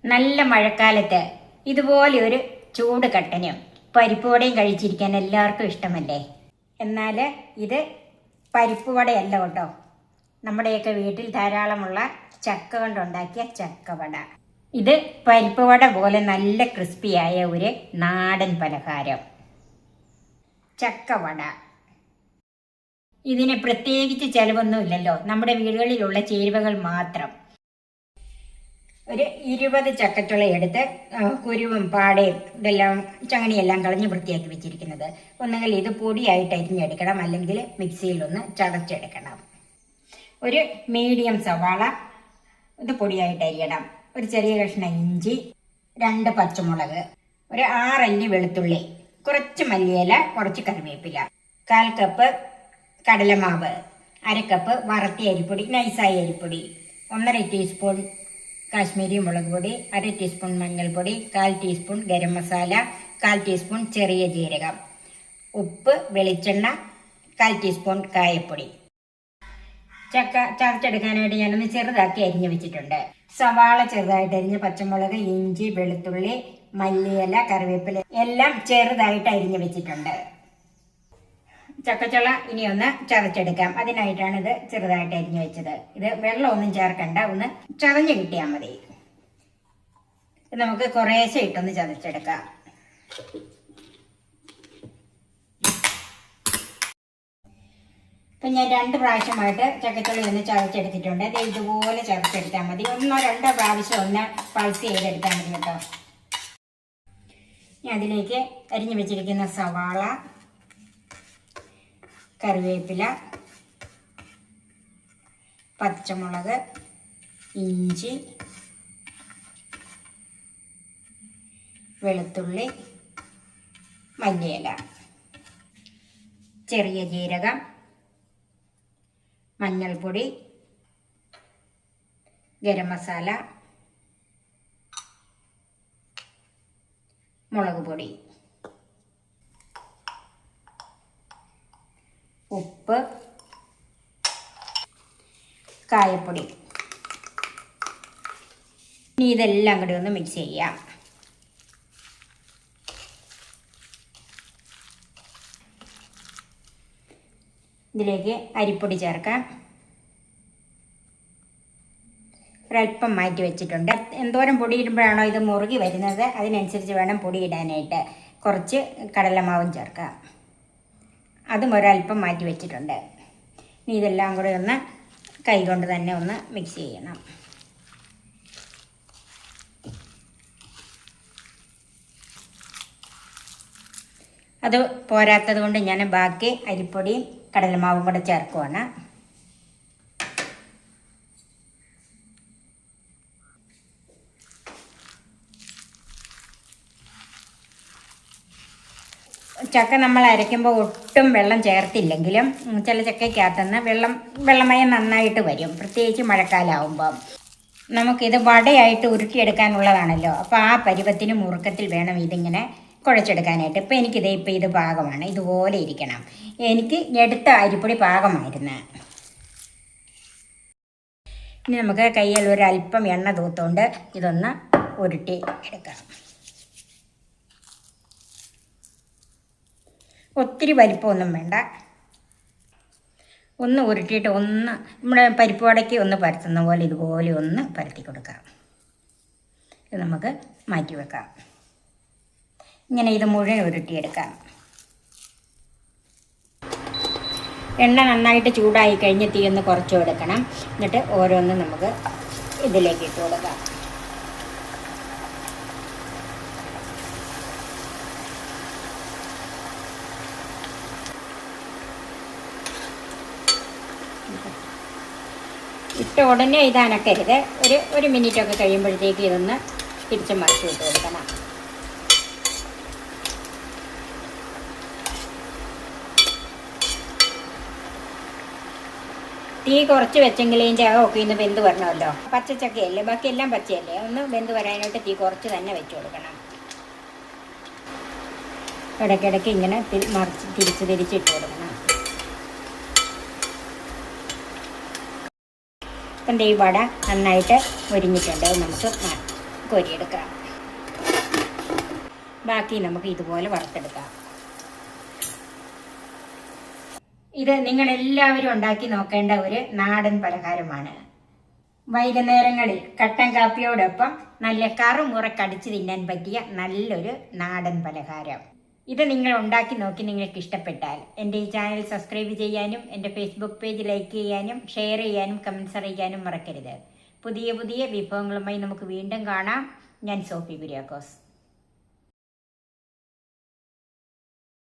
നല്ല മഴക്കാലത്ത് ഇതുപോലെ ഒരു ചൂട് കട്ടനും പരിപ്പ് വടയും കഴിച്ചിരിക്കാൻ എല്ലാവർക്കും ഇഷ്ടമല്ലേ? എന്നാൽ ഇത് പരിപ്പ് വടയല്ല കേട്ടോ. നമ്മുടെയൊക്കെ വീട്ടിൽ ധാരാളമുള്ള ചക്ക കൊണ്ടുണ്ടാക്കിയ ചക്കവട. ഇത് പരിപ്പ് വട പോലെ നല്ല ക്രിസ്പിയായ ഒരു നാടൻ പലഹാരം ചക്കവട. ഇതിന് പ്രത്യേകിച്ച് ചിലവൊന്നുമില്ലല്ലോ, നമ്മുടെ വീടുകളിലുള്ള ചേരുവകൾ മാത്രം. ഒരു 20 ചക്കച്ചുള എടുത്ത് കുരുവും പാടയും ഇതെല്ലാം ചങ്ങണിയെല്ലാം കളഞ്ഞ് വൃത്തിയാക്കി വെച്ചിരിക്കുന്നത്. ഒന്നുകിൽ ഇത് പൊടിയായിട്ട് അരിഞ്ഞെടുക്കണം, അല്ലെങ്കിൽ മിക്സിയിലൊന്ന് ചതച്ചെടുക്കണം. ഒരു മീഡിയം സവാള ഇത് പൊടിയായിട്ട് അരിയണം. ഒരു ചെറിയ കഷ്ണം ഇഞ്ചി, 2 പച്ചമുളക്, ഒരു 6 അല്ലി വെളുത്തുള്ളി, കുറച്ച് മല്ലിയില, കുറച്ച് കറിവേപ്പില, 1/4 കപ്പ് കടലമാവ്, 1/2 കപ്പ് വറുത്ത അരിപ്പൊടി, നൈസായ അരിപ്പൊടി, 1/2 ടീസ്പൂൺ കാശ്മീരി മുളക് പൊടി, 1/2 ടീസ്പൂൺ മഞ്ഞൾപ്പൊടി, 1/4 ടീസ്പൂൺ ഗരം മസാല, 1/4 ടീസ്പൂൺ ചെറിയ ജീരകം, ഉപ്പ്, വെളിച്ചെണ്ണ, 1/4 ടീസ്പൂൺ കായപ്പൊടി. ചക്ക ചതച്ചെടുക്കാനായിട്ട് ഞാനൊന്ന് ചെറുതാക്കി അരിഞ്ഞു വെച്ചിട്ടുണ്ട്. സവാള ചെറുതായിട്ട് അരിഞ്ഞ്, പച്ചമുളക്, ഇഞ്ചി, വെളുത്തുള്ളി, മല്ലിയില, കറിവേപ്പില എല്ലാം ചെറുതായിട്ട് അരിഞ്ഞു വെച്ചിട്ടുണ്ട്. ചക്കച്ചുള ഇനി ഒന്ന് ചതച്ചെടുക്കാം. അതിനായിട്ടാണ് ഇത് ചെറുതായിട്ട് അരിഞ്ഞു വെച്ചത്. ഇത് വെള്ളമൊന്നും ചേർക്കണ്ട, ഒന്ന് ചതഞ്ഞ് കിട്ടിയാൽ മതി. നമുക്ക് കുറേശ്ശെ ഇട്ടൊന്ന് ചതച്ചെടുക്കാം. ഇപ്പം ഞാൻ 2 പ്രാവശ്യമായിട്ട് ചക്കച്ചുളി ഒന്ന് ചതച്ചെടുത്തിട്ടുണ്ട്. അത് ഇതുപോലെ ചതച്ചെടുത്താൽ മതി. 1-2 പ്രാവശ്യം ഒന്ന് പൾസ് ചെയ്തെടുത്താൽ മതി കേട്ടോ. ഇനി അതിലേക്ക് അരിഞ്ഞു വെച്ചിരിക്കുന്ന സവാള, കറിവേപ്പില, പച്ചമുളക്, ഇഞ്ചി, വെളുത്തുള്ളി, മല്ലിയില, ചെറിയ ജീരകം, മഞ്ഞൾപ്പൊടി, ഗരം മസാല, മുളക് പൊടി, ഉപ്പ്, കായപ്പൊടി. ഇനി ഇതെല്ലാം കൂടി ഒന്ന് മിക്സ് ചെയ്യാം. ഇതിലേക്ക് അരിപ്പൊടി ചേർക്കാം. ഒരല്പം മാറ്റി വെച്ചിട്ടുണ്ട്. എന്തോരം പൊടി ഇടുമ്പോഴാണോ ഇത് മുറുകി വരുന്നത് അതിനനുസരിച്ച് വേണം പൊടി ഇടാനായിട്ട്. കുറച്ച് കടലമാവും ചേർക്കാം. അതും ഒരല്പം മാറ്റി വെച്ചിട്ടുണ്ട്. ഇനി ഇതെല്ലാം കൂടെ ഒന്ന് കൈകൊണ്ട് തന്നെ ഒന്ന് മിക്സ് ചെയ്യണം. അത് പോരാത്തത് കൊണ്ട് ഞാൻ ബാക്കി അരിപ്പൊടിയും കടലമാവും കൂടെ ചേർക്കുവാണ്. ചക്ക നമ്മൾ അരയ്ക്കുമ്പോൾ ഒട്ടും വെള്ളം ചേർത്തില്ലെങ്കിലും ചില ചക്കയ്ക്കകത്തുനിന്ന് വെള്ളമയം നന്നായിട്ട് വരും, പ്രത്യേകിച്ച് മഴക്കാലമാകുമ്പം. നമുക്കിത് വടയായിട്ട് ഉരുട്ടിയെടുക്കാനുള്ളതാണല്ലോ. അപ്പോൾ ആ പരുവത്തിന് മുറുക്കത്തിൽ വേണം ഇതിങ്ങനെ കുഴച്ചെടുക്കാനായിട്ട്. ഇപ്പം ഇപ്പം ഇത് പാകമാണ്, ഇതുപോലെ ഇരിക്കണം. എനിക്ക് എടുത്ത അരിപ്പൊടി പാകമായിരുന്നു. ഇനി നമുക്ക് കയ്യിൽ ഒരല്പം എണ്ണ തൂത്തുകൊണ്ട് ഇതൊന്ന് ഉരുട്ടി എടുക്കാം. ഒത്തിരി വലിപ്പമൊന്നും വേണ്ട. ഒന്ന് ഉരുട്ടിയിട്ട് ഒന്ന് നമ്മുടെ പരിപ്പ് വടയ്ക്ക് ഒന്ന് പരത്തുന്ന പോലെ ഇതുപോലെ ഒന്ന് പരത്തി കൊടുക്കാം. ഇത് നമുക്ക് മാറ്റി വെക്കാം. ഇങ്ങനെ ഇത് മുഴുവൻ ഉരുട്ടിയെടുക്കാം. എണ്ണ നന്നായിട്ട് ചൂടായി കഴിഞ്ഞ് തീ ഒന്ന് കുറച്ച് കൊടുക്കണം. എന്നിട്ട് ഓരോന്നും നമുക്ക് ഇതിലേക്ക് ഇട്ട് കൊടുക്കാം. ഇട്ട ഉടനെ ഇത് അനക്കരുത്. ഒരു മിനിറ്റൊക്കെ കഴിയുമ്പോഴത്തേക്ക് ഇതൊന്ന് തിരിച്ച് മറിച്ച് വിട്ട് കൊടുക്കണം. തീ കുറച്ച് വെച്ചെങ്കിലേ ചകമൊക്കെ ഇന്ന് വെന്ത് വരണമല്ലോ. പച്ചച്ചക്കയല്ലേ, ബാക്കിയെല്ലാം പച്ചയല്ലേ. ഒന്ന് വെന്ത് വരാനായിട്ട് തീ കുറച്ച് തന്നെ വെച്ച് കൊടുക്കണം. ഇടയ്ക്കിടയ്ക്ക് ഇങ്ങനെ തിരിച്ചിട്ട് കൊടുക്കണം. അപ്പം ഈ വട നന്നായിട്ട് മുരിഞ്ഞിട്ടുണ്ട്. നമുക്ക് കോരിയെടുക്കാം. ബാക്കി നമുക്ക് ഇതുപോലെ വറുത്തെടുക്കാം. ഇത് നിങ്ങളെല്ലാവരും ഉണ്ടാക്കി നോക്കേണ്ട ഒരു നാടൻ പലഹാരമാണ്. വൈകുന്നേരങ്ങളിൽ കട്ടൻ കാപ്പിയോടൊപ്പം നല്ല കറുമുറ കടിച്ച് തിന്നാൻ പറ്റിയ നല്ലൊരു നാടൻ പലഹാരം. ഇത് നിങ്ങൾ ഉണ്ടാക്കി നോക്കി നിങ്ങൾക്ക് ഇഷ്ടപ്പെട്ടാൽ എൻ്റെ ഈ ചാനൽ സബ്സ്ക്രൈബ് ചെയ്യാനും എൻ്റെ ഫേസ്ബുക്ക് പേജ് ലൈക്ക് ചെയ്യാനും ഷെയർ ചെയ്യാനും കമൻറ്റ്സ് അറിയിക്കാനും മറക്കരുത്. പുതിയ പുതിയ വിഭവങ്ങളുമായി നമുക്ക് വീണ്ടും കാണാം. ഞാൻ സോഫി കുര്യാക്കോസ്.